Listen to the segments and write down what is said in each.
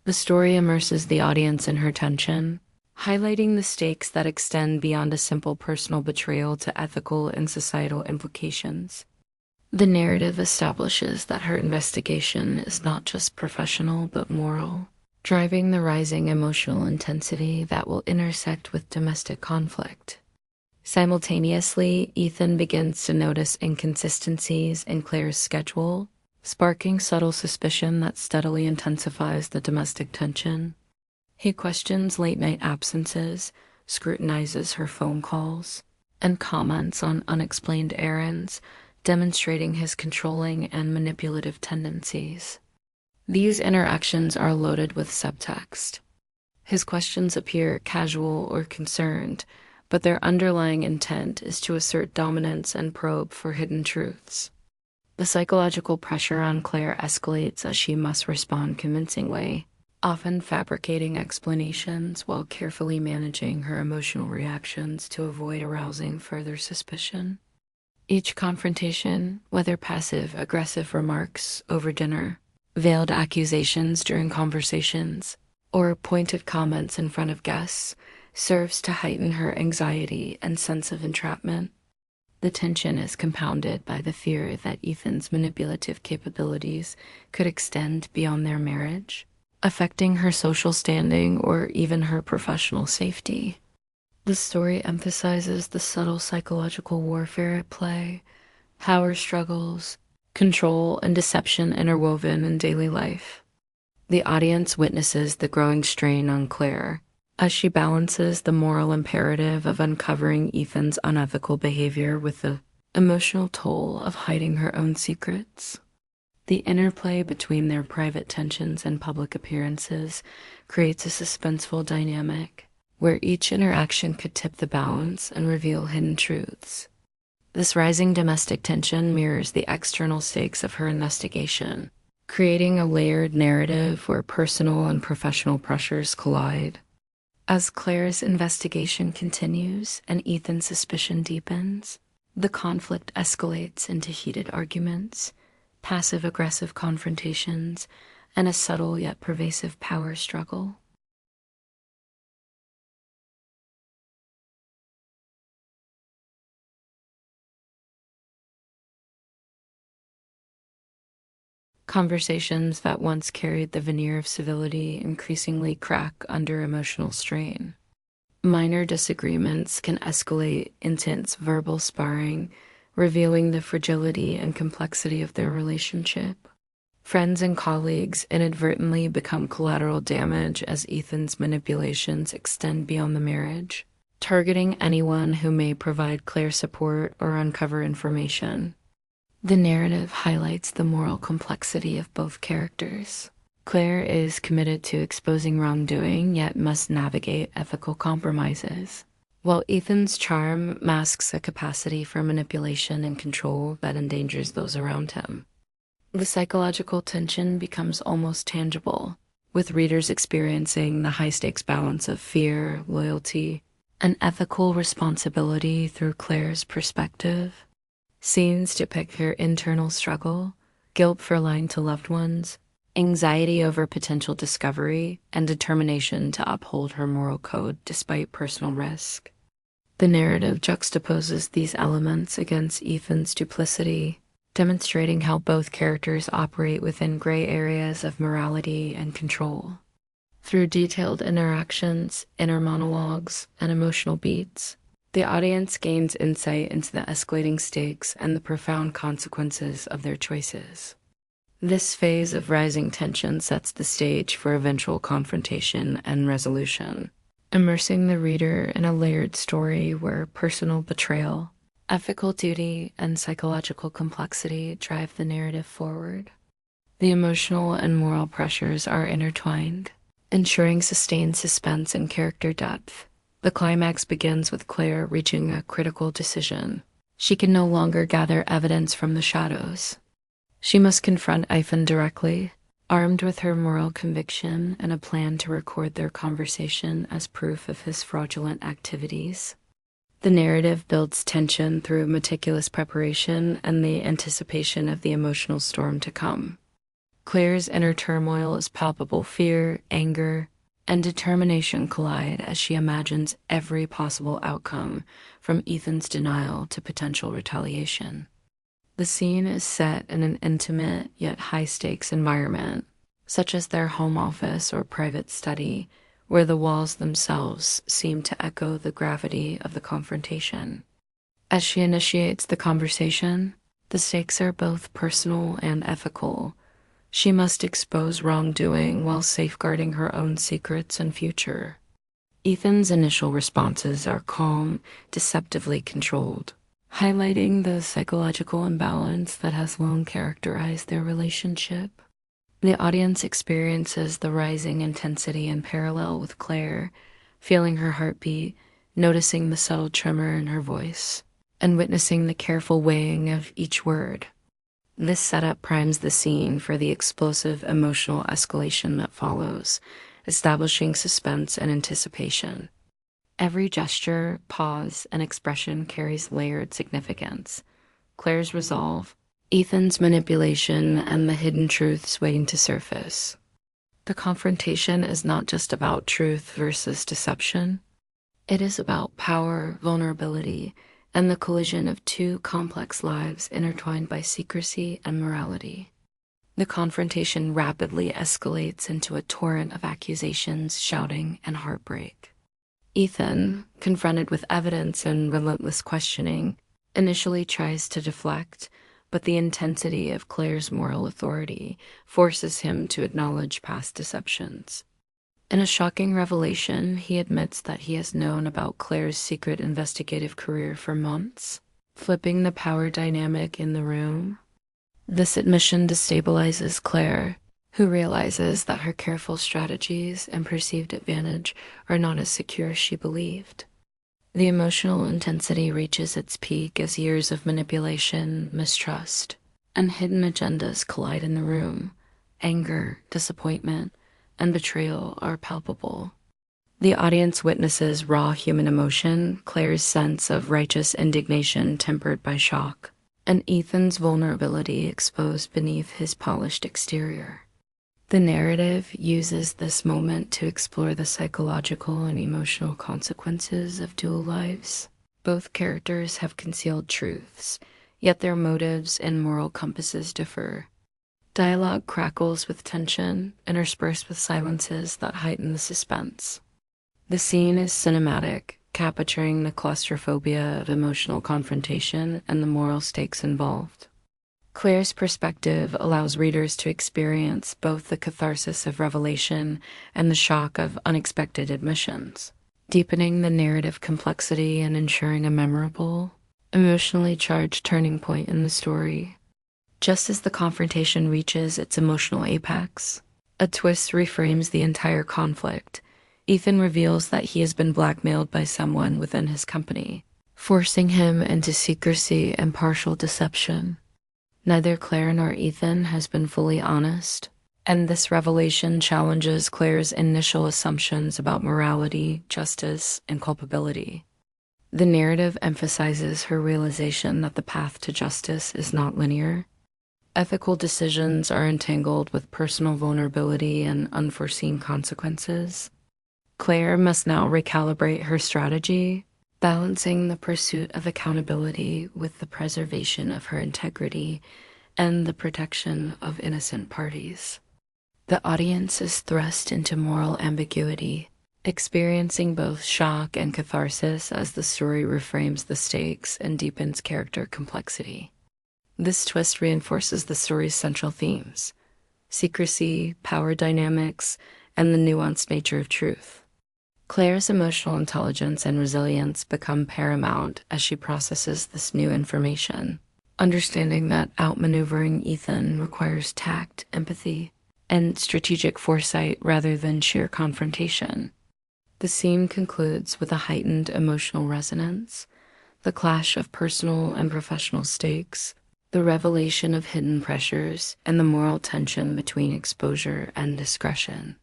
The story immerses the audience in her tension, highlighting the stakes that extend beyond a simple personal betrayal to ethical and societal implications. The narrative establishes that her investigation is not just professional but moral, driving the rising emotional intensity that will intersect with domestic conflict. Simultaneously, Ethan begins to notice inconsistencies in Claire's schedule, sparking subtle suspicion that steadily intensifies the domestic tension. He questions late-night absences, scrutinizes her phone calls, and comments on unexplained errands, demonstrating his controlling and manipulative tendencies. These interactions are loaded with subtext. His questions appear casual or concerned, but their underlying intent is to assert dominance and probe for hidden truths. The psychological pressure on Claire escalates as she must respond convincingly, often fabricating explanations while carefully managing her emotional reactions to avoid arousing further suspicion. Each confrontation, whether passive-aggressive remarks over dinner, veiled accusations during conversations, or pointed comments in front of guests, serves to heighten her anxiety and sense of entrapment. The tension is compounded by the fear that Ethan's manipulative capabilities could extend beyond their marriage, affecting her social standing or even her professional safety. The story emphasizes the subtle psychological warfare at play, power struggles, control, and deception interwoven in daily life. The audience witnesses the growing strain on Claire as she balances the moral imperative of uncovering Ethan's unethical behavior with the emotional toll of hiding her own secrets. The interplay between their private tensions and public appearances creates a suspenseful dynamic where each interaction could tip the balance and reveal hidden truths. This rising domestic tension mirrors the external stakes of her investigation, creating a layered narrative where personal and professional pressures collide. As Claire's investigation continues and Ethan's suspicion deepens, the conflict escalates into heated arguments, passive-aggressive confrontations, and a subtle yet pervasive power struggle. Conversations that once carried the veneer of civility increasingly crack under emotional strain. Minor disagreements can escalate intense verbal sparring, revealing the fragility and complexity of their relationship. Friends and colleagues inadvertently become collateral damage as Ethan's manipulations extend beyond the marriage, targeting anyone who may provide Claire support or uncover information. The narrative highlights the moral complexity of both characters. Claire is committed to exposing wrongdoing, yet must navigate ethical compromises, while Ethan's charm masks a capacity for manipulation and control that endangers those around him. The psychological tension becomes almost tangible, with readers experiencing the high-stakes balance of fear, loyalty, and ethical responsibility through Claire's perspective. Scenes depict her internal struggle, guilt for lying to loved ones, anxiety over potential discovery, and determination to uphold her moral code despite personal risk. The narrative juxtaposes these elements against Ethan's duplicity, demonstrating how both characters operate within gray areas of morality and control. Through detailed interactions, inner monologues, and emotional beats, the audience gains insight into the escalating stakes and the profound consequences of their choices. This phase of rising tension sets the stage for eventual confrontation and resolution, immersing the reader in a layered story where personal betrayal, ethical duty, and psychological complexity drive the narrative forward. The emotional and moral pressures are intertwined, ensuring sustained suspense and character depth. The climax begins with Claire reaching a critical decision. She can no longer gather evidence from the shadows. She must confront Ethan directly, armed with her moral conviction and a plan to record their conversation as proof of his fraudulent activities. The narrative builds tension through meticulous preparation and the anticipation of the emotional storm to come. Claire's inner turmoil as palpable fear, anger, and determination collide as she imagines every possible outcome, from Ethan's denial to potential retaliation. The scene is set in an intimate yet high-stakes environment, such as their home office or private study, where the walls themselves seem to echo the gravity of the confrontation. As she initiates the conversation, the stakes are both personal and ethical. She must expose wrongdoing while safeguarding her own secrets and future. Ethan's initial responses are calm, deceptively controlled, highlighting the psychological imbalance that has long characterized their relationship. The audience experiences the rising intensity in parallel with Claire, feeling her heartbeat, noticing the subtle tremor in her voice, and witnessing the careful weighing of each word. This setup primes the scene for the explosive emotional escalation that follows, establishing suspense and anticipation. Every gesture, pause, and expression carries layered significance. Claire's resolve, Ethan's manipulation, and the hidden truths waiting to surface. The confrontation is not just about truth versus deception. It is about power, vulnerability, and the collision of two complex lives intertwined by secrecy and morality. The confrontation rapidly escalates into a torrent of accusations, shouting, and heartbreak. Ethan, confronted with evidence and relentless questioning, initially tries to deflect, but the intensity of Claire's moral authority forces him to acknowledge past deceptions. In a shocking revelation, he admits that he has known about Claire's secret investigative career for months, flipping the power dynamic in the room. This admission destabilizes Claire, who realizes that her careful strategies and perceived advantage are not as secure as she believed. The emotional intensity reaches its peak as years of manipulation, mistrust, and hidden agendas collide in the room. Anger, disappointment, and betrayal are palpable. The audience witnesses raw human emotion, Claire's sense of righteous indignation tempered by shock, and Ethan's vulnerability exposed beneath his polished exterior. The narrative uses this moment to explore the psychological and emotional consequences of dual lives. Both characters have concealed truths, yet their motives and moral compasses differ. Dialogue crackles with tension, interspersed with silences that heighten the suspense. The scene is cinematic, capturing the claustrophobia of emotional confrontation and the moral stakes involved. Claire's perspective allows readers to experience both the catharsis of revelation and the shock of unexpected admissions, deepening the narrative complexity and ensuring a memorable, emotionally charged turning point in the story. Just as the confrontation reaches its emotional apex, a twist reframes the entire conflict. Ethan reveals that he has been blackmailed by someone within his company, forcing him into secrecy and partial deception. Neither Claire nor Ethan has been fully honest, and this revelation challenges Claire's initial assumptions about morality, justice, and culpability. The narrative emphasizes her realization that the path to justice is not linear. Ethical decisions are entangled with personal vulnerability and unforeseen consequences. Claire must now recalibrate her strategy, balancing the pursuit of accountability with the preservation of her integrity and the protection of innocent parties. The audience is thrust into moral ambiguity, experiencing both shock and catharsis as the story reframes the stakes and deepens character complexity. This twist reinforces the story's central themes: secrecy, power dynamics, and the nuanced nature of truth. Claire's emotional intelligence and resilience become paramount as she processes this new information, understanding that outmaneuvering Ethan requires tact, empathy, and strategic foresight rather than sheer confrontation. The scene concludes with a heightened emotional resonance, the clash of personal and professional stakes, the revelation of hidden pressures, and the moral tension between exposure and discretion.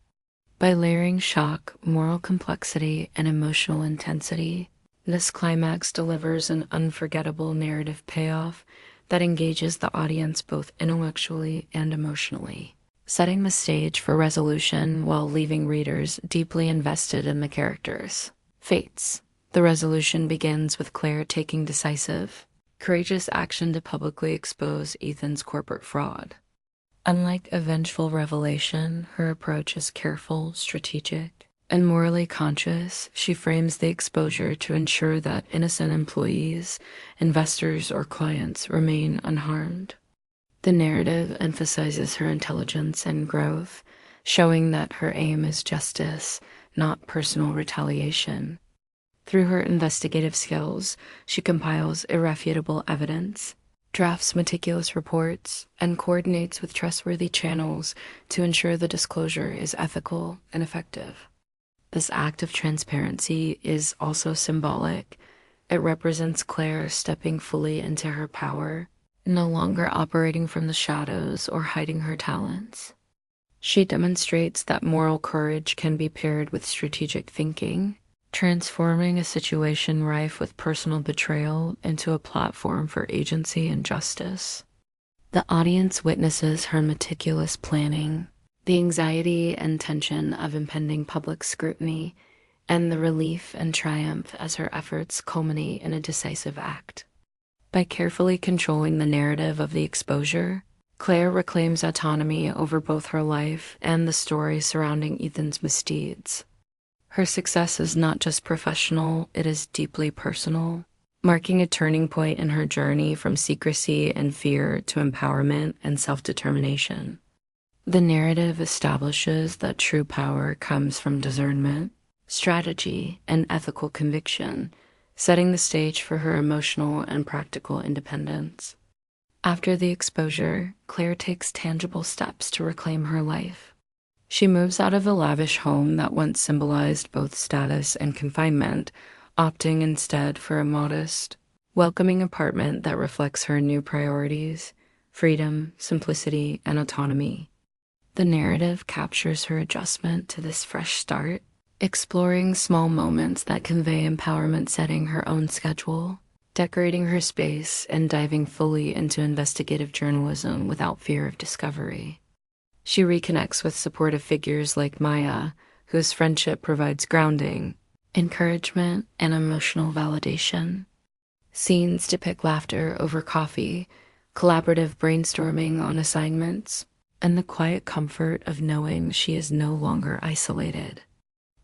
By layering shock, moral complexity, and emotional intensity, this climax delivers an unforgettable narrative payoff that engages the audience both intellectually and emotionally. setting the stage for resolution while leaving readers deeply invested in the characters. Fates. The resolution begins with Claire taking decisive, courageous action to publicly expose Ethan's corporate fraud. Unlike a vengeful revelation, her approach is careful, strategic, and morally conscious. She frames the exposure to ensure that innocent employees, investors, or clients remain unharmed. The narrative emphasizes her intelligence and growth, showing that her aim is justice, not personal retaliation. Through her investigative skills, she compiles irrefutable evidence, drafts meticulous reports, and coordinates with trustworthy channels to ensure the disclosure is ethical and effective. This act of transparency is also symbolic. It represents Claire stepping fully into her power, no longer operating from the shadows or hiding her talents. She demonstrates that moral courage can be paired with strategic thinking, transforming a situation rife with personal betrayal into a platform for agency and justice. The audience witnesses her meticulous planning, the anxiety and tension of impending public scrutiny, and the relief and triumph as her efforts culminate in a decisive act. By carefully controlling the narrative of the exposure, Claire reclaims autonomy over both her life and the story surrounding Ethan's misdeeds. Her success is not just professional, it is deeply personal, marking a turning point in her journey from secrecy and fear to empowerment and self-determination. The narrative establishes that true power comes from discernment, strategy, and ethical conviction, setting the stage for her emotional and practical independence. After the exposure, Claire takes tangible steps to reclaim her life. She moves out of a lavish home that once symbolized both status and confinement, opting instead for a modest, welcoming apartment that reflects her new priorities: freedom, simplicity, and autonomy. The narrative captures her adjustment to this fresh start, exploring small moments that convey empowerment, setting her own schedule, decorating her space, and diving fully into investigative journalism without fear of discovery. She reconnects with supportive figures like Maya, whose friendship provides grounding, encouragement, and emotional validation. Scenes depict laughter over coffee, collaborative brainstorming on assignments, and the quiet comfort of knowing she is no longer isolated.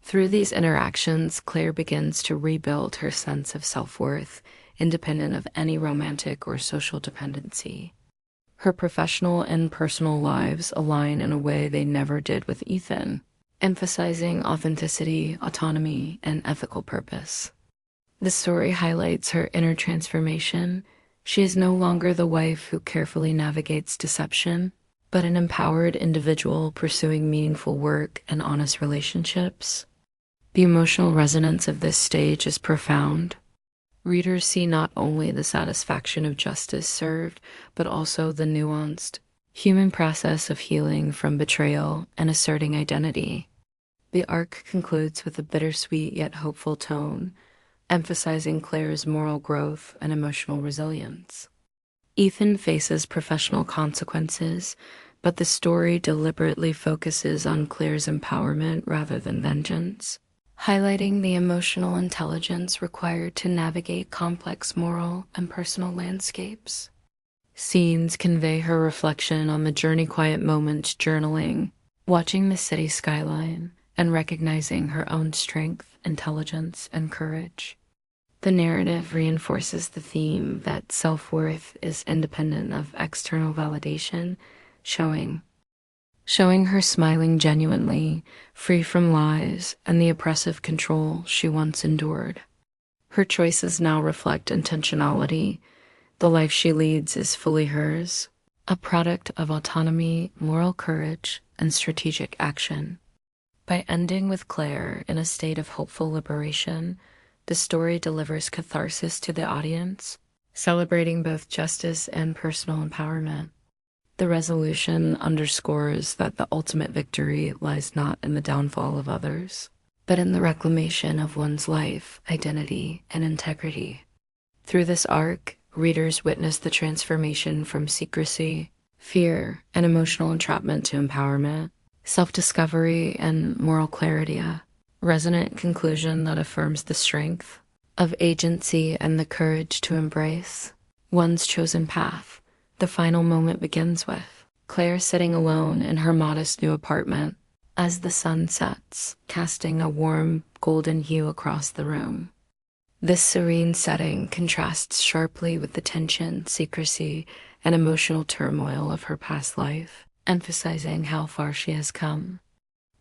Through these interactions, Claire begins to rebuild her sense of self-worth, independent of any romantic or social dependency. Her professional and personal lives align in a way they never did with Ethan, emphasizing authenticity, autonomy, and ethical purpose. The story highlights her inner transformation. She is no longer the wife who carefully navigates deception, but an empowered individual pursuing meaningful work and honest relationships. The emotional resonance of this stage is profound. Readers see not only the satisfaction of justice served, but also the nuanced, human process of healing from betrayal and asserting identity. The arc concludes with a bittersweet yet hopeful tone, emphasizing Claire's moral growth and emotional resilience. Ethan faces professional consequences, but the story deliberately focuses on Claire's empowerment rather than vengeance, highlighting the emotional intelligence required to navigate complex moral and personal landscapes. Scenes convey her reflection on the journey, quiet moments, journaling, watching the city skyline, and recognizing her own strength, intelligence, and courage. The narrative reinforces the theme that self-worth is independent of external validation, showing her smiling genuinely, free from lies and the oppressive control she once endured. Her choices now reflect intentionality. The life she leads is fully hers, a product of autonomy, moral courage, and strategic action. By ending with Claire in a state of hopeful liberation, the story delivers catharsis to the audience, celebrating both justice and personal empowerment. The resolution underscores that the ultimate victory lies not in the downfall of others, but in the reclamation of one's life, identity, and integrity. Through this arc, readers witness the transformation from secrecy, fear and emotional entrapment to empowerment, self-discovery and moral clarity, a resonant conclusion that affirms the strength of agency and the courage to embrace one's chosen path. The final moment begins with Claire sitting alone in her modest new apartment as the sun sets, casting a warm golden hue across the room. This serene setting contrasts sharply with the tension, secrecy, and emotional turmoil of her past life, emphasizing how far she has come.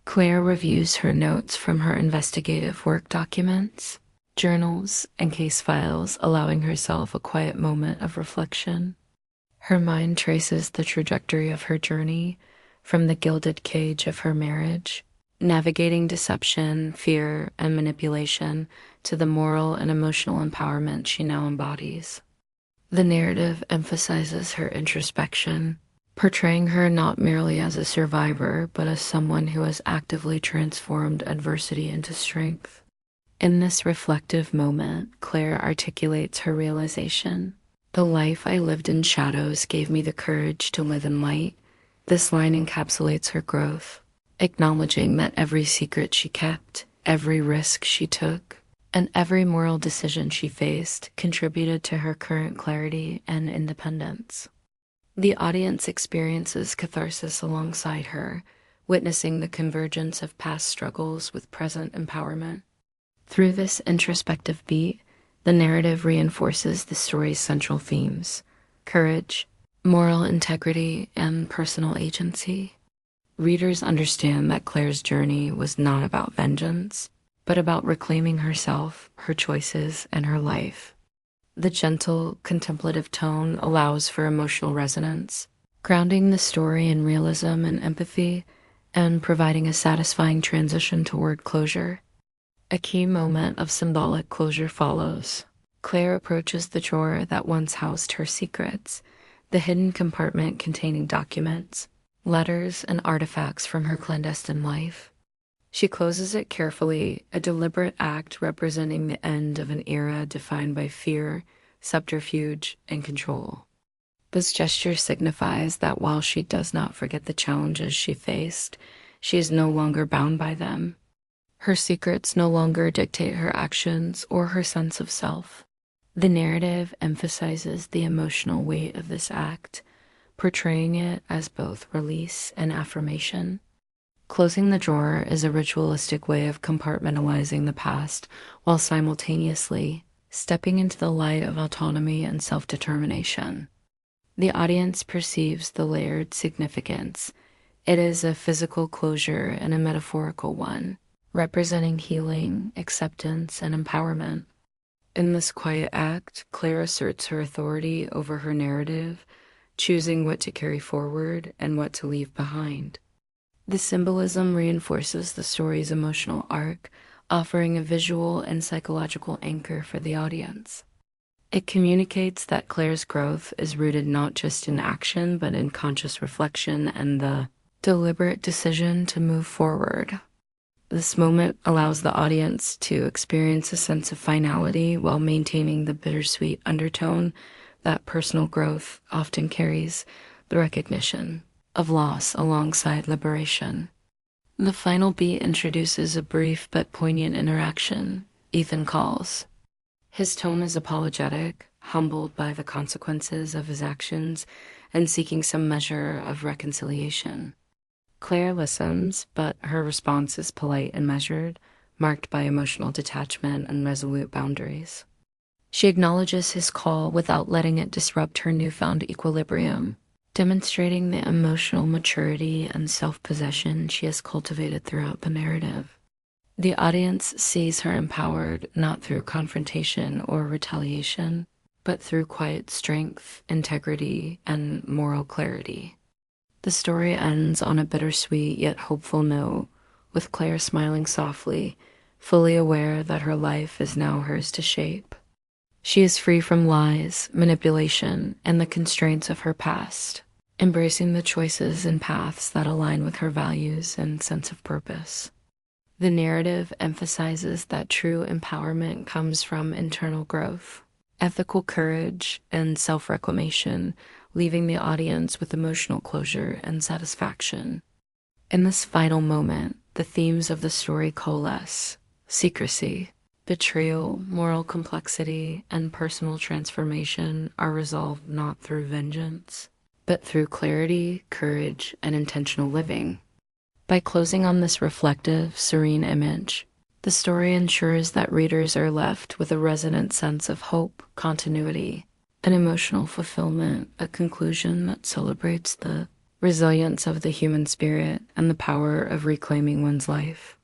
Claire reviews her notes from her investigative work documents, journals, and case files, allowing herself a quiet moment of reflection. Her mind traces the trajectory of her journey from the gilded cage of her marriage, navigating deception, fear, and manipulation to the moral and emotional empowerment she now embodies. The narrative emphasizes her introspection, portraying her not merely as a survivor, but as someone who has actively transformed adversity into strength. In this reflective moment, Claire articulates her realization. The life I lived in shadows gave me the courage to live in light. This line encapsulates her growth, acknowledging that every secret she kept, every risk she took, and every moral decision she faced contributed to her current clarity and independence. The audience experiences catharsis alongside her, witnessing the convergence of past struggles with present empowerment. Through this introspective beat, the narrative reinforces the story's central themes: courage, moral integrity, and personal agency. Readers understand that Claire's journey was not about vengeance, but about reclaiming herself, her choices, and her life. The gentle, contemplative tone allows for emotional resonance, grounding the story in realism and empathy, and providing a satisfying transition toward closure. A key moment of symbolic closure follows. Claire approaches the drawer that once housed her secrets, the hidden compartment containing documents, letters, and artifacts from her clandestine life. She closes it carefully, a deliberate act representing the end of an era defined by fear, subterfuge, and control. This gesture signifies that while she does not forget the challenges she faced, she is no longer bound by them. Her secrets no longer dictate her actions or her sense of self. The narrative emphasizes the emotional weight of this act, portraying it as both release and affirmation. Closing the drawer is a ritualistic way of compartmentalizing the past while simultaneously stepping into the light of autonomy and self-determination. The audience perceives the layered significance. It is a physical closure and a metaphorical one, representing healing, acceptance, and empowerment. In this quiet act, Claire asserts her authority over her narrative, choosing what to carry forward and what to leave behind. The symbolism reinforces the story's emotional arc, offering a visual and psychological anchor for the audience. It communicates that Claire's growth is rooted not just in action, but in conscious reflection and the deliberate decision to move forward. This moment allows the audience to experience a sense of finality while maintaining the bittersweet undertone that personal growth often carries, the recognition of loss alongside liberation. The final beat introduces a brief but poignant interaction. Ethan calls. His tone is apologetic, humbled by the consequences of his actions, and seeking some measure of reconciliation. Claire listens, but her response is polite and measured, marked by emotional detachment and resolute boundaries. She acknowledges his call without letting it disrupt her newfound equilibrium, demonstrating the emotional maturity and self-possession she has cultivated throughout the narrative. The audience sees her empowered not through confrontation or retaliation, but through quiet strength, integrity, and moral clarity. The story ends on a bittersweet yet hopeful note, with Claire smiling softly, fully aware that her life is now hers to shape. She is free from lies, manipulation, and the constraints of her past, embracing the choices and paths that align with her values and sense of purpose. The narrative emphasizes that true empowerment comes from internal growth, ethical courage, and self-reclamation, leaving the audience with emotional closure and satisfaction. In this final moment, the themes of the story coalesce: secrecy, betrayal, moral complexity, and personal transformation are resolved not through vengeance, but through clarity, courage, and intentional living. By closing on this reflective, serene image, the story ensures that readers are left with a resonant sense of hope, continuity, and emotional fulfillment, a conclusion that celebrates the resilience of the human spirit and the power of reclaiming one's life.